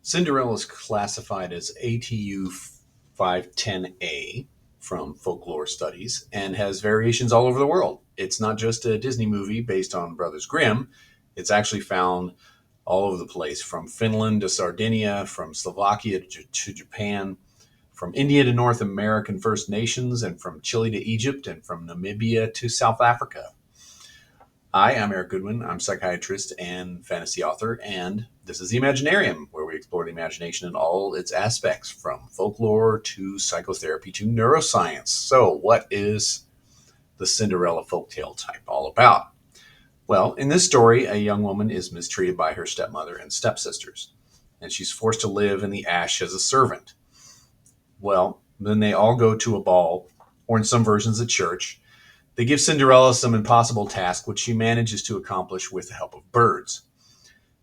Cinderella is classified as ATU 510A from folklore studies and has variations all over the world. It's not just a Disney movie based on Brothers Grimm. It's actually found all over the place, from Finland to Sardinia, from Slovakia to Japan, from India to North American First Nations, and from Chile to Egypt, and from Namibia to South Africa. Hi, I'm Eric Goodwyn. I'm a psychiatrist and fantasy author, and this is the Imaginarium, where we explore the imagination in all its aspects, from folklore to psychotherapy to neuroscience. So, what is the Cinderella folktale type all about? Well, in this story, a young woman is mistreated by her stepmother and stepsisters, and she's forced to live in the ash as a servant. Well, then they all go to a ball, or in some versions, a church. They give Cinderella some impossible task, which she manages to accomplish with the help of birds.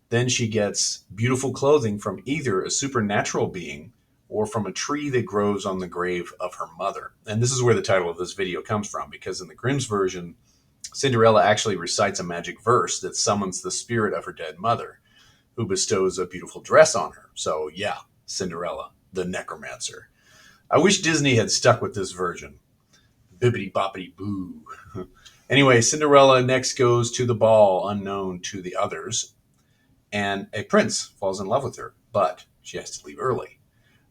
Then she gets beautiful clothing from either a supernatural being or from a tree that grows on the grave of her mother. And this is where the title of this video comes from, because in the Grimm's version, Cinderella actually recites a magic verse that summons the spirit of her dead mother, who bestows a beautiful dress on her. So yeah, Cinderella, the necromancer. I wish Disney had stuck with this version. Bibbidi boppity boo. Anyway, Cinderella next goes to the ball unknown to the others, and a prince falls in love with her, but she has to leave early.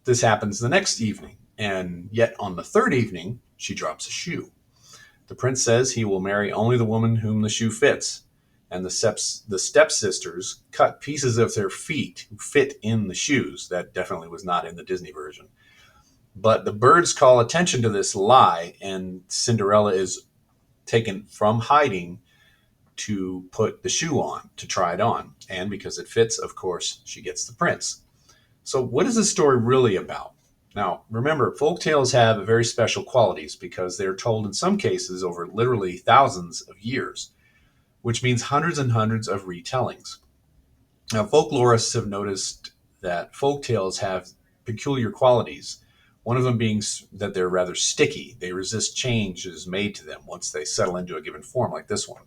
This happens the next evening, and yet on the third evening, she drops a shoe. The prince says he will marry only the woman whom the shoe fits, and the stepsisters cut pieces of their feet who fit in the shoes. That definitely was not in the Disney version. But the birds call attention to this lie, and Cinderella is taken from hiding to put the shoe on, to try it on. And because it fits, of course, she gets the prince. So what is this story really about? Now, remember, folktales have very special qualities because they're told in some cases over literally thousands of years, which means hundreds and hundreds of retellings. Now, folklorists have noticed that folktales have peculiar qualities. One of them being that they're rather sticky. They resist changes made to them once they settle into a given form, like this one.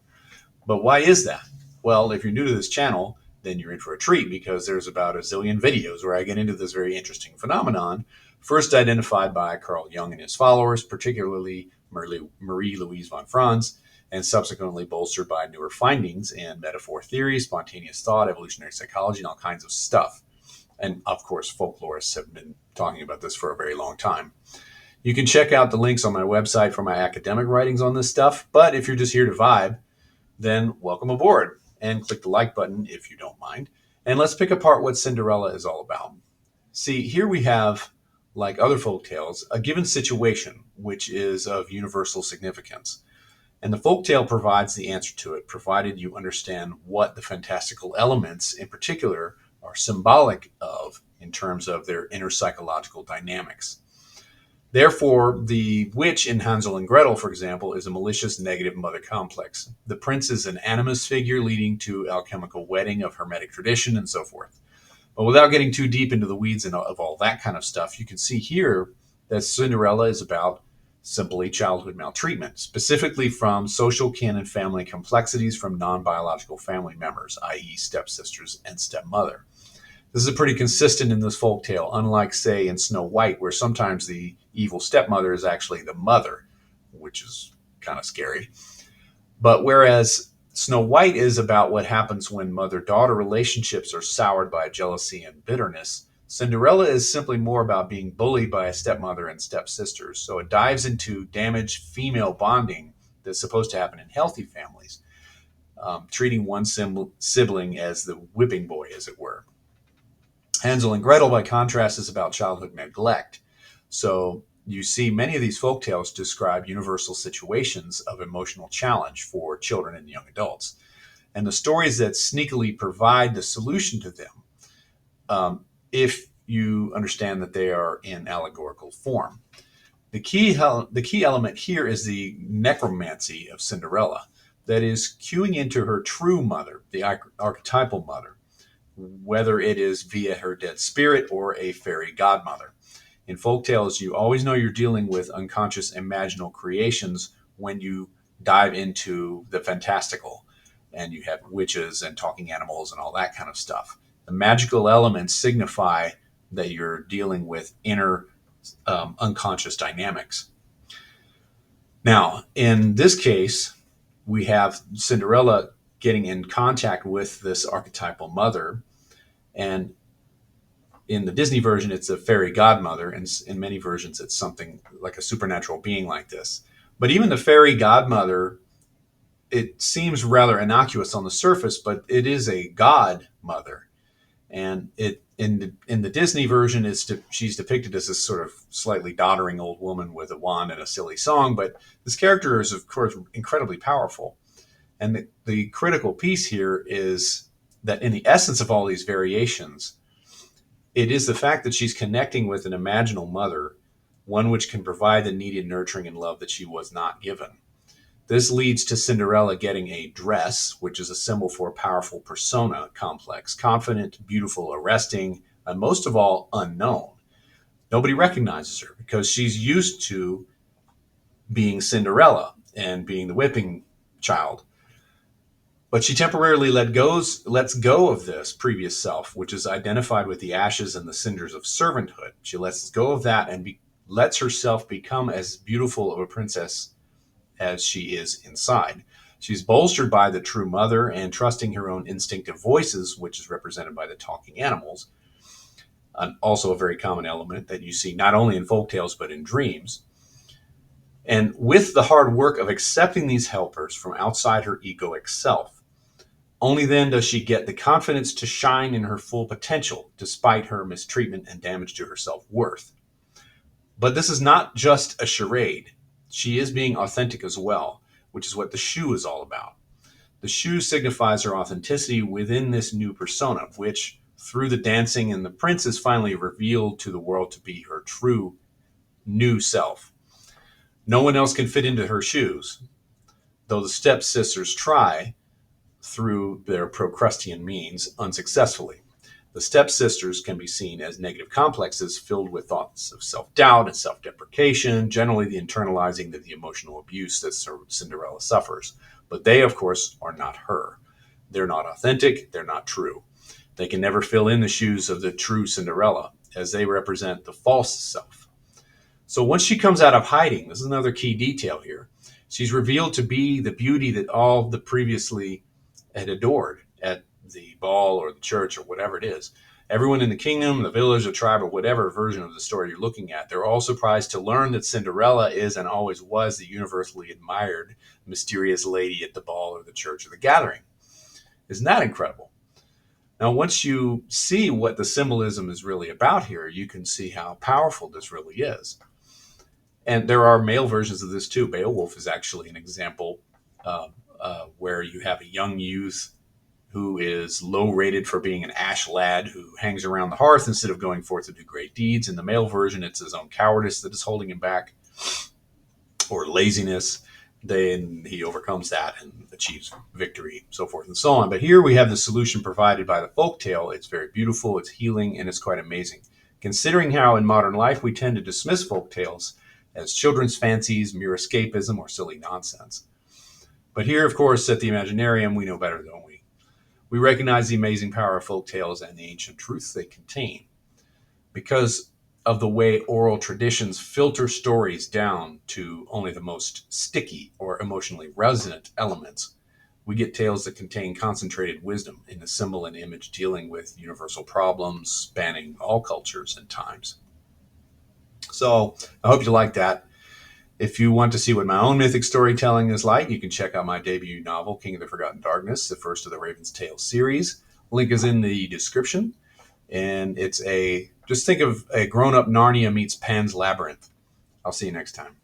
But why is that? Well, if you're new to this channel, then you're in for a treat, because there's about a zillion videos where I get into this very interesting phenomenon, first identified by Carl Jung and his followers, particularly Marie-Louise von Franz, and subsequently bolstered by newer findings in metaphor theory, spontaneous thought, evolutionary psychology, and all kinds of stuff. And of course, folklorists have been talking about this for a very long time. You can check out the links on my website for my academic writings on this stuff. But if you're just here to vibe, then welcome aboard, and click the like button if you don't mind. And let's pick apart what Cinderella is all about. See, here we have, like other folktales, a given situation which is of universal significance. And the folktale provides the answer to it, provided you understand what the fantastical elements in particular are symbolic of in terms of their inner psychological dynamics. Therefore, the witch in Hansel and Gretel, for example, is a malicious negative mother complex. The prince is an animus figure leading to alchemical wedding of hermetic tradition and so forth. But without getting too deep into the weeds and of all that kind of stuff, you can see here that Cinderella is about simply childhood maltreatment, specifically from social kin and family complexities from non-biological family members, i.e. stepsisters and stepmother. This is pretty consistent in this folktale, unlike, say, in Snow White, where sometimes the evil stepmother is actually the mother, which is kind of scary. But whereas Snow White is about what happens when mother-daughter relationships are soured by jealousy and bitterness, Cinderella is simply more about being bullied by a stepmother and stepsisters. So it dives into damaged female bonding that's supposed to happen in healthy families, treating one sibling as the whipping boy, as it were. Hansel and Gretel, by contrast, is about childhood neglect. So you see many of these folktales describe universal situations of emotional challenge for children and young adults. And the stories that sneakily provide the solution to them, if you understand that they are in allegorical form. The key element here is the necromancy of Cinderella, that is cueing into her true mother, the archetypal mother, whether it is via her dead spirit or a fairy godmother. In folktales, you always know you're dealing with unconscious imaginal creations when you dive into the fantastical, and you have witches and talking animals and all that kind of stuff. The magical elements signify that you're dealing with inner unconscious dynamics. Now, in this case, we have Cinderella getting in contact with this archetypal mother. And in the Disney version, it's a fairy godmother. And in many versions, it's something like a supernatural being like this. But even the fairy godmother, it seems rather innocuous on the surface, but it is a god mother. And it in the Disney version, she's depicted as this sort of slightly doddering old woman with a wand and a silly song. But this character is, of course, incredibly powerful. And the critical piece here is that in the essence of all these variations, it is the fact that she's connecting with an imaginal mother, one which can provide the needed nurturing and love that she was not given. This leads to Cinderella getting a dress, which is a symbol for a powerful persona complex, confident, beautiful, arresting, and most of all, unknown. Nobody recognizes her because she's used to being Cinderella and being the whipping child. But she temporarily lets go of this previous self, which is identified with the ashes and the cinders of servanthood. She lets go of that and lets herself become as beautiful of a princess as she is inside. She's bolstered by the true mother and trusting her own instinctive voices, which is represented by the talking animals. Also a very common element that you see not only in folktales, but in dreams. And with the hard work of accepting these helpers from outside her egoic self, only then does she get the confidence to shine in her full potential, despite her mistreatment and damage to her self-worth. But this is not just a charade. She is being authentic as well, which is what the shoe is all about. The shoe signifies her authenticity within this new persona, which, through the dancing and the prince, is finally revealed to the world to be her true new self. No one else can fit into her shoes, though the stepsisters try through their Procrustean means unsuccessfully. The stepsisters can be seen as negative complexes filled with thoughts of self-doubt and self-deprecation, generally the internalizing of the emotional abuse that Cinderella suffers. But they, of course, are not her. They're not authentic. They're not true. They can never fill in the shoes of the true Cinderella, as they represent the false self. So once she comes out of hiding, this is another key detail here, she's revealed to be the beauty that all the previously had adored at the ball or the church or whatever it is. Everyone in the kingdom, the village, the tribe, or whatever version of the story you're looking at, they're all surprised to learn that Cinderella is and always was the universally admired mysterious lady at the ball or the church or the gathering. Isn't that incredible? Now, once you see what the symbolism is really about here, you can see how powerful this really is. And there are male versions of this too. Beowulf is actually an example where you have a young youth who is low rated for being an ash lad who hangs around the hearth instead of going forth to do great deeds. In the male version, it's his own cowardice that is holding him back, or laziness. Then he overcomes that and achieves victory, so forth and so on. But here we have the solution provided by the folktale. It's very beautiful, it's healing, and it's quite amazing. Considering how in modern life we tend to dismiss folktales as children's fancies, mere escapism, or silly nonsense. But here, of course, at the Imaginarium, we know better, don't we? We recognize the amazing power of folk tales and the ancient truths they contain. Because of the way oral traditions filter stories down to only the most sticky or emotionally resonant elements, we get tales that contain concentrated wisdom in a symbol and image dealing with universal problems spanning all cultures and times. So I hope you like that. If you want to see what my own mythic storytelling is like, you can check out my debut novel, King of the Forgotten Darkness, the first of the Raven's Tale series. Link is in the description. And just think of a grown-up Narnia meets Pan's Labyrinth. I'll see you next time.